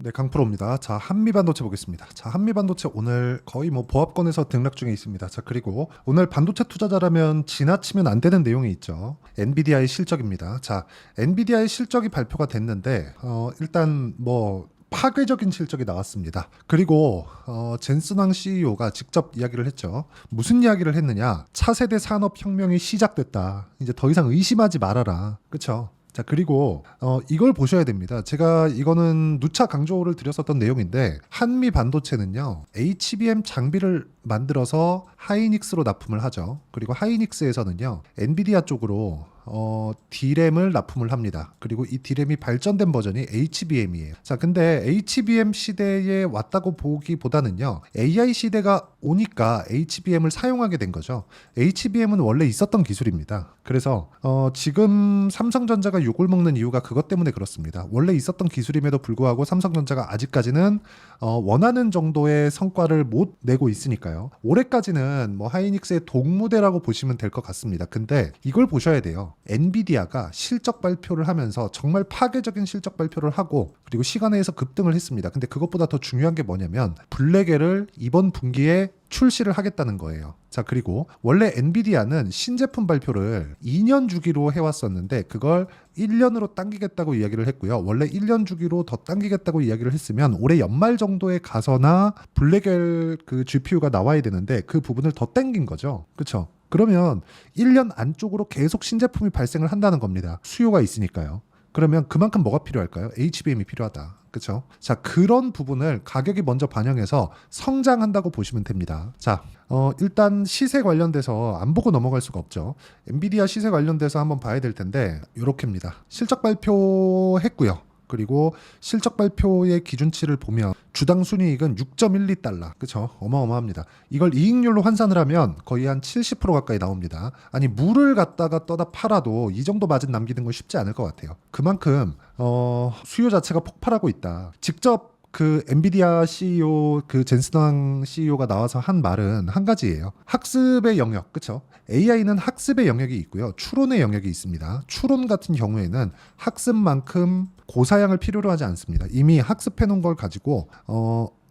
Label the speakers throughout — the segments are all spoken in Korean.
Speaker 1: 네, 강프로입니다. 자, 한미반도체 보겠습니다. 자, 한미반도체 오늘 거의 뭐 보합권에서 등락 중에 있습니다. 자, 그리고 오늘 반도체 투자자라면 지나치면 안 되는 내용이 있죠. 엔비디아의 실적입니다. 자, 엔비디아의 실적이 발표가 됐는데 일단 뭐 파괴적인 실적이 나왔습니다. 그리고 젠슨왕 CEO가 직접 이야기를 했죠. 무슨 이야기를 했느냐? 차세대 산업혁명이 시작됐다. 이제 더 이상 의심하지 말아라. 그쵸? 자, 그리고 이걸 보셔야 됩니다. 제가 이거는 누차 강조를 드렸었던 내용인데, 한미 반도체는요 HBM 장비를 만들어서 하이닉스로 납품을 하죠. 그리고 하이닉스에서는요 엔비디아 쪽으로 D램을 납품을 합니다. 그리고 이 D램이 발전된 버전이 HBM이에요. 자, 근데 HBM 시대에 왔다고 보기보다는요 AI 시대가 오니까 HBM을 사용하게 된 거죠. HBM은 원래 있었던 기술입니다. 그래서 지금 삼성전자가 욕을 먹는 이유가 그것 때문에 그렇습니다. 원래 있었던 기술임에도 불구하고 삼성전자가 아직까지는 원하는 정도의 성과를 못 내고 있으니까요. 올해까지는 뭐 하이닉스의 동무대라고 보시면 될 것 같습니다. 근데 이걸 보셔야 돼요. 엔비디아가 실적 발표를 하면서 정말 파괴적인 실적 발표를 하고, 그리고 시간에서 급등을 했습니다. 근데 그것보다 더 중요한 게 뭐냐면 블랙엘을 이번 분기에 출시를 하겠다는 거예요. 자, 그리고 원래 엔비디아는 신제품 발표를 2년 주기로 해왔었는데 그걸 1년으로 당기겠다고 이야기를 했고요. 원래 1년 주기로 더 당기겠다고 이야기를 했으면 올해 연말 정도에 가서나 블랙엘 그 GPU가 나와야 되는데 그 부분을 더 당긴 거죠. 그렇죠? 그러면 1년 안쪽으로 계속 신제품이 발생을 한다는 겁니다. 수요가 있으니까요. 그러면 그만큼 뭐가 필요할까요? HBM이 필요하다. 그렇죠? 자, 그런 부분을 가격이 먼저 반영해서 성장한다고 보시면 됩니다. 자, 일단 시세 관련돼서 안 보고 넘어갈 수가 없죠. 엔비디아 시세 관련돼서 한번 봐야 될 텐데 이렇게입니다. 실적 발표했고요. 그리고 실적 발표의 기준치를 보면 주당 순이익은 6.12달러. 그쵸? 어마어마합니다. 이걸 이익률로 환산을 하면 거의 한 70% 가까이 나옵니다. 아니, 물을 갖다가 떠다 팔아도 이 정도 마진 남기는 건 쉽지 않을 것 같아요. 그만큼 수요 자체가 폭발하고 있다. 직접 그 엔비디아 CEO 그 젠슨왕 CEO가 나와서 한 말은 한 가지예요. 학습의 영역, 그렇죠? AI는 학습의 영역이 있고요. 추론의 영역이 있습니다. 추론 같은 경우에는 학습만큼 고사양을 필요로 하지 않습니다. 이미 학습해 놓은 걸 가지고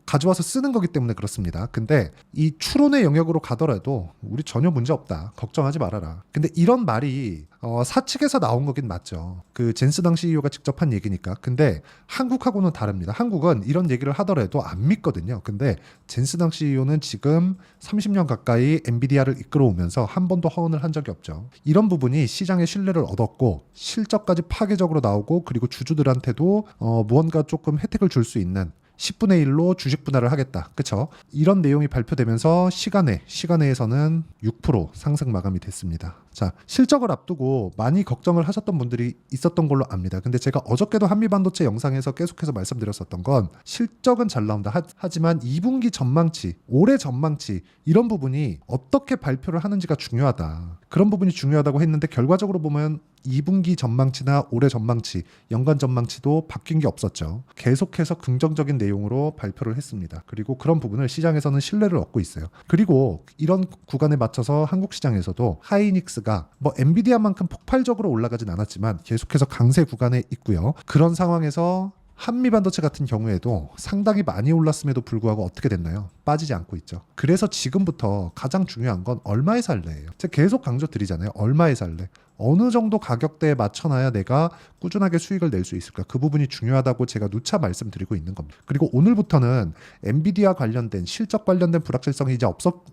Speaker 1: 가져와서 쓰는 거기 때문에 그렇습니다. 근데 이 추론의 영역으로 가더라도 우리 전혀 문제 없다. 걱정하지 말아라. 근데 이런 말이 사측에서 나온 거긴 맞죠. 그 젠슨왕 CEO가 직접 한 얘기니까. 근데 한국하고는 다릅니다. 한국은 이런 얘기를 하더라도 안 믿거든요. 근데 젠슨왕 CEO는 지금 30년 가까이 엔비디아를 이끌어오면서 한 번도 허언을 한 적이 없죠. 이런 부분이 시장의 신뢰를 얻었고 실적까지 파괴적으로 나오고, 그리고 주주들한테도 무언가 조금 혜택을 줄 수 있는 10분의 1로 주식 분할을 하겠다. 그쵸? 이런 내용이 발표되면서 시간외에서는 6% 상승 마감이 됐습니다. 자, 실적을 앞두고 많이 걱정을 하셨던 분들이 있었던 걸로 압니다. 근데 제가 어저께도 한미반도체 영상에서 계속해서 말씀드렸었던 건 실적은 잘 나온다. 하지만 2분기 전망치, 올해 전망치 이런 부분이 어떻게 발표를 하는지가 중요하다. 그런 부분이 중요하다고 했는데 결과적으로 보면 2분기 전망치나 올해 전망치, 연간 전망치도 바뀐 게 없었죠. 계속해서 긍정적인 내용으로 발표를 했습니다. 그리고 그런 부분을 시장에서는 신뢰를 얻고 있어요. 그리고 이런 구간에 맞춰서 한국 시장에서도 하이닉스가 뭐 엔비디아만큼 폭발적으로 올라가진 않았지만 계속해서 강세 구간에 있고요. 그런 상황에서 한미반도체 같은 경우에도 상당히 많이 올랐음에도 불구하고 어떻게 됐나요? 빠지지 않고 있죠. 그래서 지금부터 가장 중요한 건 얼마에 살래예요. 제가 계속 강조드리잖아요. 얼마에 살래? 어느 정도 가격대에 맞춰놔야 내가 꾸준하게 수익을 낼 수 있을까? 그 부분이 중요하다고 제가 누차 말씀드리고 있는 겁니다. 그리고 오늘부터는 엔비디아 관련된 실적 관련된 불확실성이 이제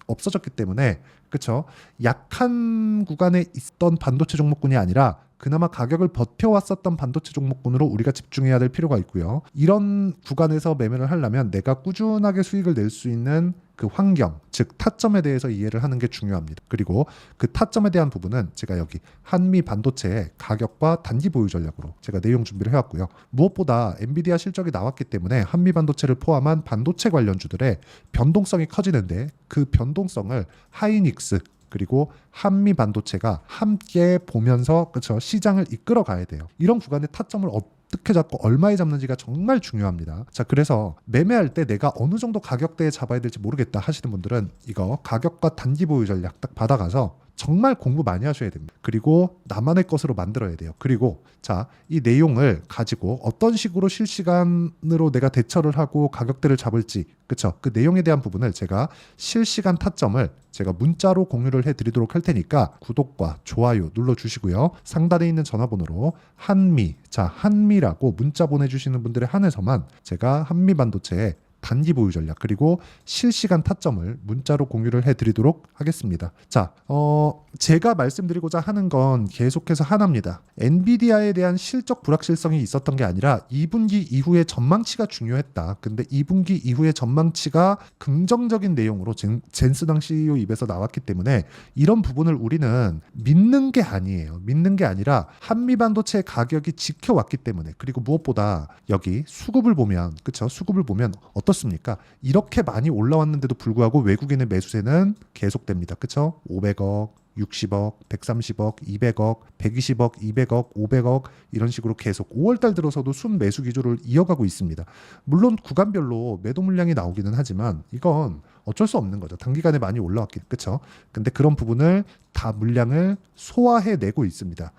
Speaker 1: 없어졌기 때문에, 그렇죠? 약한 구간에 있던 반도체 종목군이 아니라 그나마 가격을 버텨왔었던 반도체 종목군으로 우리가 집중해야 될 필요가 있고요. 이런 구간에서 매매를 하려면 내가 꾸준하게 수익을 낼 수 있는 그 환경, 즉 타점에 대해서 이해를 하는 게 중요합니다. 그리고 그 타점에 대한 부분은 제가 여기 한미 반도체의 가격과 단기 보유 전략으로 제가 내용 준비를 해왔고요. 무엇보다 엔비디아 실적이 나왔기 때문에 한미 반도체를 포함한 반도체 관련주들의 변동성이 커지는데, 그 변동성을 하이닉스 그리고 한미 반도체가 함께 보면서, 그렇죠, 시장을 이끌어 가야 돼요. 이런 구간의 타점을 어떻게 잡고 얼마에 잡는지가 정말 중요합니다. 자, 그래서 매매할 때 내가 어느 정도 가격대에 잡아야 될지 모르겠다 하시는 분들은 이거 가격과 단기 보유 전략 딱 받아가서 정말 공부 많이 하셔야 됩니다. 그리고 나만의 것으로 만들어야 돼요. 그리고 자, 이 내용을 가지고 어떤 식으로 실시간으로 내가 대처를 하고 가격대를 잡을지, 그쵸? 그 내용에 대한 부분을 제가 실시간 타점을 제가 문자로 공유를 해드리도록 할 테니까 구독과 좋아요 눌러주시고요. 상단에 있는 전화번호로 한미라고 문자 보내주시는 분들에 한해서만 제가 한미반도체에 단기 보유 전략 그리고 실시간 타점을 문자로 공유를 해드리도록 하겠습니다. 자, 제가 말씀드리고자 하는 건 계속해서 하나입니다. 엔비디아에 대한 실적 불확실성이 있었던 게 아니라 2분기 이후의 전망치가 중요했다. 근데 2분기 이후의 전망치가 긍정적인 내용으로 젠스당 CEO 입에서 나왔기 때문에 이런 부분을 우리는 믿는 게 아니에요. 믿는 게 아니라 한미반도체 가격이 지켜왔기 때문에, 그리고 무엇보다 여기 수급을 보면, 그쵸? 수급을 보면 어떻습니까? 이렇게 많이 올라왔는데도 불구하고 외국인의 매수세는 계속됩니다. 그쵸? 500억, 60억, 130억, 200억, 120억, 200억, 500억 이런 식으로 계속 5월달 들어서도 순 매수 기조를 이어가고 있습니다. 물론 구간별로 매도 물량이 나오기는 하지만 이건 어쩔 수 없는 거죠. 단기간에 많이 올라왔기, 그쵸? 근데 그런 부분을 다 물량을 소화해내고 있습니다.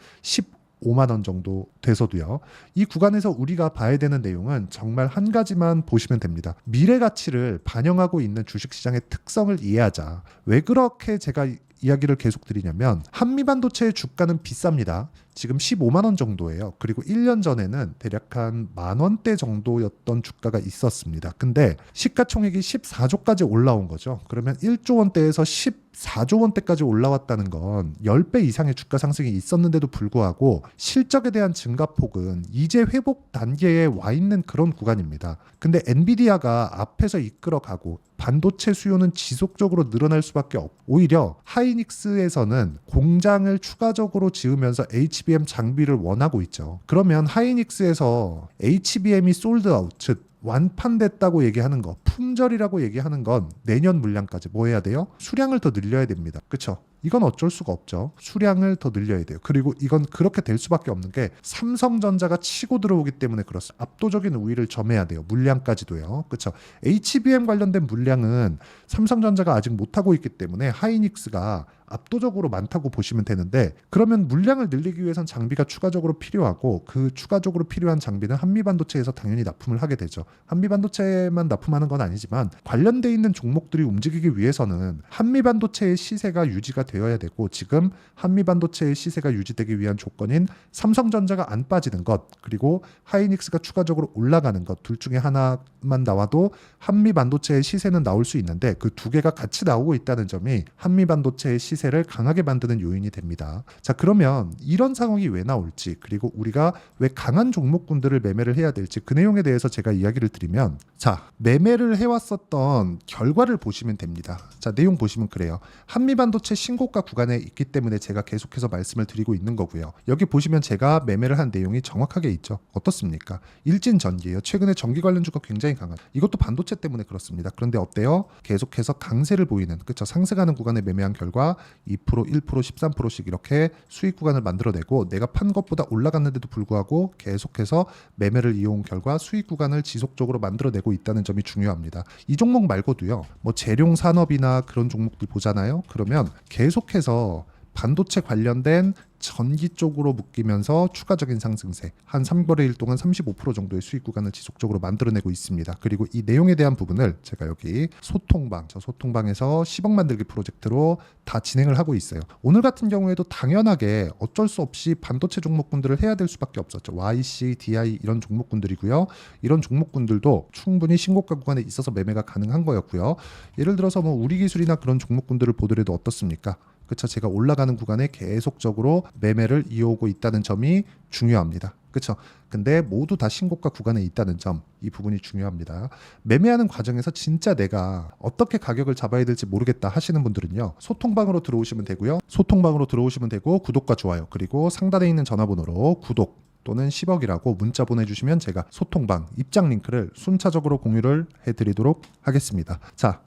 Speaker 1: 5만 원 정도 돼서도요. 이 구간에서 우리가 봐야 되는 내용은 정말 한 가지만 보시면 됩니다. 미래 가치를 반영하고 있는 주식시장의 특성을 이해하자. 왜 그렇게 제가 이야기를 계속 드리냐면 한미반도체의 주가는 비쌉니다. 지금 15만 원 정도예요. 그리고 1년 전에는 대략 한 만 원대 정도였던 주가가 있었습니다. 근데 시가총액이 14조까지 올라온 거죠. 그러면 1조 원대에서 14조 원대까지 올라왔다는 건 10배 이상의 주가 상승이 있었는데도 불구하고 실적에 대한 증가폭은 이제 회복 단계에 와 있는 그런 구간입니다. 근데 엔비디아가 앞에서 이끌어가고 반도체 수요는 지속적으로 늘어날 수밖에 없고, 오히려 하이닉스에서는 공장을 추가적으로 지으면서 HBM 장비를 원하고 있죠. 그러면 하이닉스에서 HBM이 솔드아웃, 즉 완판됐다고 얘기하는 거, 품절이라고 얘기하는 건 내년 물량까지 뭐 해야 돼요? 수량을 더 늘려야 됩니다. 그쵸? 이건 어쩔 수가 없죠. 수량을 더 늘려야 돼요. 그리고 이건 그렇게 될 수밖에 없는 게 삼성전자가 치고 들어오기 때문에 그렇습니다. 압도적인 우위를 점해야 돼요. 물량까지도요. 그렇죠? HBM 관련된 물량은 삼성전자가 아직 못하고 있기 때문에 하이닉스가 압도적으로 많다고 보시면 되는데, 그러면 물량을 늘리기 위해선 장비가 추가적으로 필요하고, 그 추가적으로 필요한 장비는 한미반도체에서 당연히 납품을 하게 되죠. 한미반도체만 납품하는 건 아니지만 관련돼 있는 종목들이 움직이기 위해서는 한미반도체의 시세가 유지가 되어야 되고, 지금 한미반도체의 시세가 유지되기 위한 조건인 삼성전자가 안 빠지는 것, 그리고 하이닉스가 추가적으로 올라가는 것, 둘 중에 하나만 나와도 한미반도체의 시세는 나올 수 있는데 그 두 개가 같이 나오고 있다는 점이 한미반도체의 시세를 강하게 만드는 요인이 됩니다. 자, 그러면 이런 상황이 왜 나올지, 그리고 우리가 왜 강한 종목군들을 매매를 해야 될지, 그 내용에 대해서 제가 이야기를 드리면, 자, 매매를 해왔었던 결과를 보시면 됩니다. 자, 내용 보시면 그래요. 한미반도체 신고가 구간에 있기 때문에 제가 계속해서 말씀을 드리고 있는 거고요. 여기 보시면 제가 매매를 한 내용이 정확하게 있죠. 어떻습니까? 일진전기예요. 최근에 전기 관련 주가 굉장히 강한, 이것도 반도체 때문에 그렇습니다. 그런데 어때요? 계속해서 강세를 보이는, 그쵸? 상승하는 구간에 매매한 결과 2%, 1%, 13%씩 이렇게 수익 구간을 만들어내고, 내가 판 것보다 올라갔는데도 불구하고 계속해서 매매를 이용 결과 수익 구간을 지속적으로 만들어내고 있다는 점이 중요합니다. 이 종목 말고도요, 뭐 재룡 산업이나 그런 종목들 보잖아요. 그러면 계속해서 반도체 관련된 전기 쪽으로 묶이면서 추가적인 상승세, 한 3거래 일 동안 35% 정도의 수익 구간을 지속적으로 만들어내고 있습니다. 그리고 이 내용에 대한 부분을 제가 여기 소통방, 저 소통방에서 10억 만들기 프로젝트로 다 진행을 하고 있어요. 오늘 같은 경우에도 당연하게 어쩔 수 없이 반도체 종목군들을 해야 될 수밖에 없었죠. YC, DI 이런 종목군들이고요. 이런 종목군들도 충분히 신고가 구간에 있어서 매매가 가능한 거였고요. 예를 들어서 뭐 우리기술이나 그런 종목군들을 보더라도 어떻습니까? 그쵸? 제가 올라가는 구간에 계속적으로 매매를 이어오고 있다는 점이 중요합니다. 그쵸? 근데 모두 다 신고가 구간에 있다는 점, 이 부분이 중요합니다. 매매하는 과정에서 진짜 내가 어떻게 가격을 잡아야 될지 모르겠다 하시는 분들은요, 소통방으로 들어오시면 되고요. 소통방으로 들어오시면 되고, 구독과 좋아요, 그리고 상단에 있는 전화번호로 구독 또는 10억이라고 문자 보내주시면 제가 소통방 입장 링크를 순차적으로 공유를 해드리도록 하겠습니다. 자,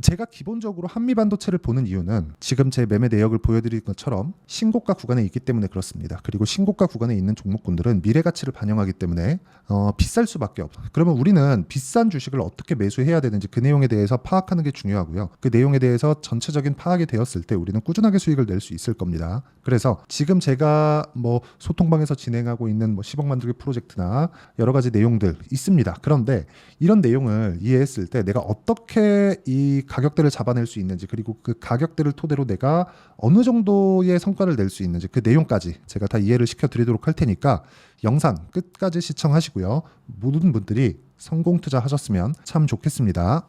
Speaker 1: 제가 기본적으로 한미반도체를 보는 이유는 지금 제 매매 내역을 보여드린 것처럼 신고가 구간에 있기 때문에 그렇습니다. 그리고 신고가 구간에 있는 종목군들은 미래 가치를 반영하기 때문에 비쌀 수밖에 없어요. 그러면 우리는 비싼 주식을 어떻게 매수해야 되는지 그 내용에 대해서 파악하는 게 중요하고요. 그 내용에 대해서 전체적인 파악이 되었을 때 우리는 꾸준하게 수익을 낼 수 있을 겁니다. 그래서 지금 제가 뭐 소통방에서 진행하고 있는 뭐 10억 만들기 프로젝트나 여러 가지 내용들 있습니다. 그런데 이런 내용을 이해했을 때 내가 어떻게 이 가격대를 잡아낼 수 있는지, 그리고 그 가격대를 토대로 내가 어느 정도의 성과를 낼 수 있는지 그 내용까지 제가 다 이해를 시켜드리도록 할 테니까 영상 끝까지 시청하시고요. 모든 분들이 성공 투자하셨으면 참 좋겠습니다.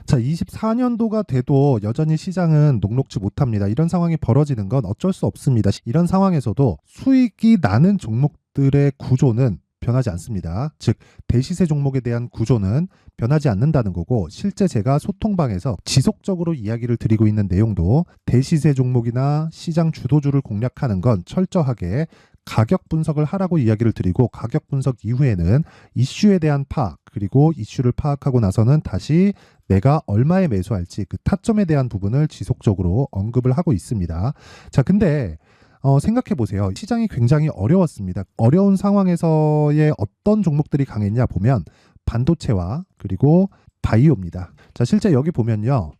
Speaker 1: 자, 24년도가 돼도 여전히 시장은 녹록지 못합니다. 이런 상황이 벌어지는 건 어쩔 수 없습니다. 이런 상황에서도 수익이 나는 종목들의 구조는 변하지 않습니다. 즉 대시세 종목에 대한 구조는 변하지 않는다는 거고, 실제 제가 소통방에서 지속적으로 이야기를 드리고 있는 내용도 대시세 종목이나 시장 주도주를 공략하는 건 철저하게 가격 분석을 하라고 이야기를 드리고, 가격 분석 이후에는 이슈에 대한 파악, 그리고 이슈를 파악하고 나서는 다시 내가 얼마에 매수할지 그 타점에 대한 부분을 지속적으로 언급을 하고 있습니다. 자, 근데 생각해 보세요. 시장이 굉장히 어려웠습니다. 어려운 상황에서의 어떤 종목들이 강했냐 보면 반도체와 그리고 바이오입니다. 자, 실제 여기 보면요.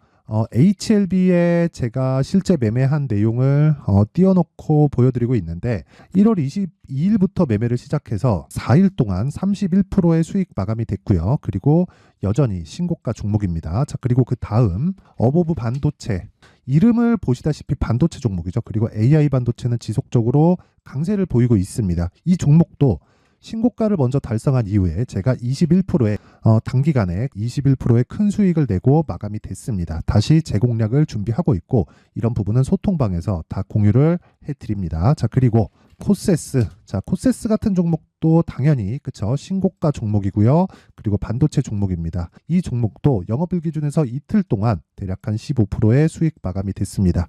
Speaker 1: HLB에 제가 실제 매매한 내용을 띄워놓고 보여드리고 있는데 1월 22일부터 매매를 시작해서 4일 동안 31%의 수익 마감이 됐고요. 그리고 여전히 신고가 종목입니다. 자, 그리고 그 다음 어보브 반도체, 이름을 보시다시피 반도체 종목이죠. 그리고 AI 반도체는 지속적으로 강세를 보이고 있습니다. 이 종목도 신고가를 먼저 달성한 이후에 제가 21%의 단기간에 21%의 큰 수익을 내고 마감이 됐습니다. 다시 재공략을 준비하고 있고, 이런 부분은 소통방에서 다 공유를 해드립니다. 자, 그리고 코세스. 자, 코세스 같은 종목도 당연히 그쵸, 신고가 종목이고요. 그리고 반도체 종목입니다. 이 종목도 영업일 기준에서 이틀 동안 대략 한 15%의 수익 마감이 됐습니다.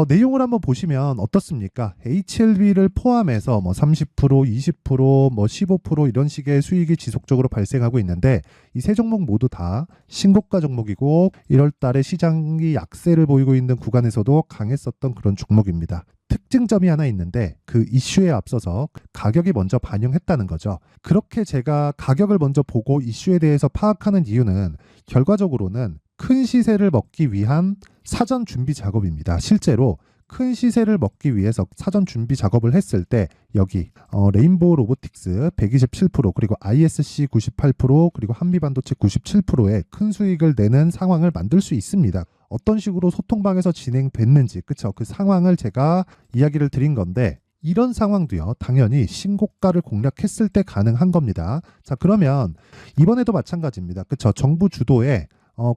Speaker 1: 내용을 한번 보시면 어떻습니까? HLB를 포함해서 뭐 30%, 20%, 뭐 15% 이런 식의 수익이 지속적으로 발생하고 있는데, 이 세 종목 모두 다 신고가 종목이고 1월 달에 시장이 약세를 보이고 있는 구간에서도 강했었던 그런 종목입니다. 특징점이 하나 있는데 그 이슈에 앞서서 가격이 먼저 반영했다는 거죠. 그렇게 제가 가격을 먼저 보고 이슈에 대해서 파악하는 이유는 결과적으로는 큰 시세를 먹기 위한 사전 준비 작업입니다. 실제로 큰 시세를 먹기 위해서 사전 준비 작업을 했을 때 여기 레인보우 로보틱스 127%, 그리고 ISC 98%, 그리고 한미반도체 97%의 큰 수익을 내는 상황을 만들 수 있습니다. 어떤 식으로 소통방에서 진행됐는지, 그쵸? 그 상황을 제가 이야기를 드린 건데, 이런 상황도요, 당연히 신고가를 공략했을 때 가능한 겁니다. 자, 그러면 이번에도 마찬가지입니다. 그쵸? 정부 주도의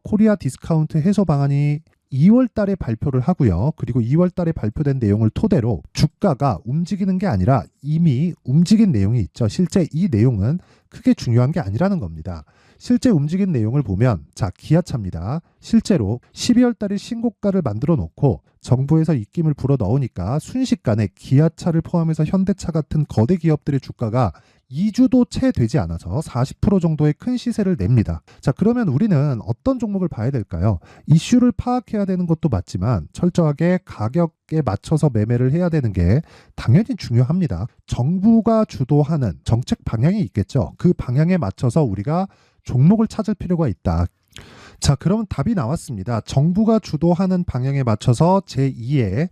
Speaker 1: 코리아 디스카운트 해소 방안이 2월 달에 발표를 하고요. 그리고 2월 달에 발표된 내용을 토대로 주가가 움직이는 게 아니라 이미 움직인 내용이 있죠. 실제 이 내용은 크게 중요한 게 아니라는 겁니다. 실제 움직인 내용을 보면, 자, 기아차입니다. 실제로 12월 달에 신고가를 만들어 놓고 정부에서 입김을 불어 넣으니까 순식간에 기아차를 포함해서 현대차 같은 거대 기업들의 주가가 2주도 채 되지 않아서 40% 정도의 큰 시세를 냅니다. 자, 그러면 우리는 어떤 종목을 봐야 될까요? 이슈를 파악해야 되는 것도 맞지만 철저하게 가격에 맞춰서 매매를 해야 되는 게 당연히 중요합니다. 정부가 주도하는 정책 방향이 있겠죠. 그 방향에 맞춰서 우리가 종목을 찾을 필요가 있다. 자, 그러면 답이 나왔습니다. 정부가 주도하는 방향에 맞춰서 제2의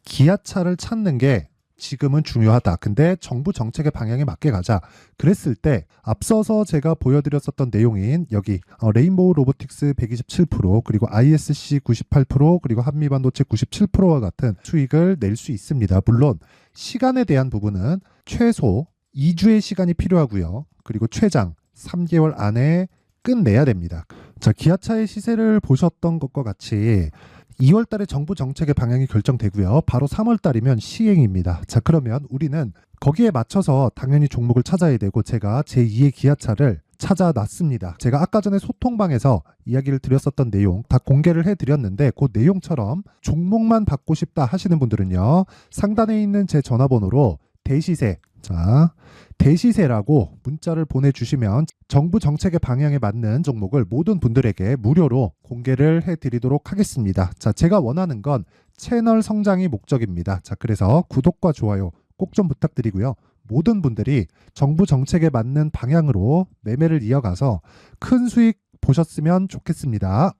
Speaker 1: 기아차를 찾는 게 지금은 중요하다. 근데 정부 정책의 방향에 맞게 가자. 그랬을 때 앞서서 제가 보여드렸었던 내용인 여기 레인보우 로보틱스 127%, 그리고 ISC 98%, 그리고 한미반도체 97%와 같은 수익을 낼 수 있습니다. 물론 시간에 대한 부분은 최소 2주의 시간이 필요하고요. 그리고 최장 3개월 안에 끝내야 됩니다. 자, 기아차의 시세를 보셨던 것과 같이 2월 달에 정부 정책의 방향이 결정되고요. 바로 3월 달이면 시행입니다. 자, 그러면 우리는 거기에 맞춰서 당연히 종목을 찾아야 되고, 제가 제2의 기아차를 찾아놨습니다. 제가 아까 전에 소통방에서 이야기를 드렸었던 내용 다 공개를 해드렸는데, 그 내용처럼 종목만 받고 싶다 하시는 분들은요, 상단에 있는 제 전화번호로 대시세. 자, 대시세라고 문자를 보내주시면 정부 정책의 방향에 맞는 종목을 모든 분들에게 무료로 공개를 해드리도록 하겠습니다. 자, 제가 원하는 건 채널 성장이 목적입니다. 자, 그래서 구독과 좋아요 꼭 좀 부탁드리고요. 모든 분들이 정부 정책에 맞는 방향으로 매매를 이어가서 큰 수익 보셨으면 좋겠습니다.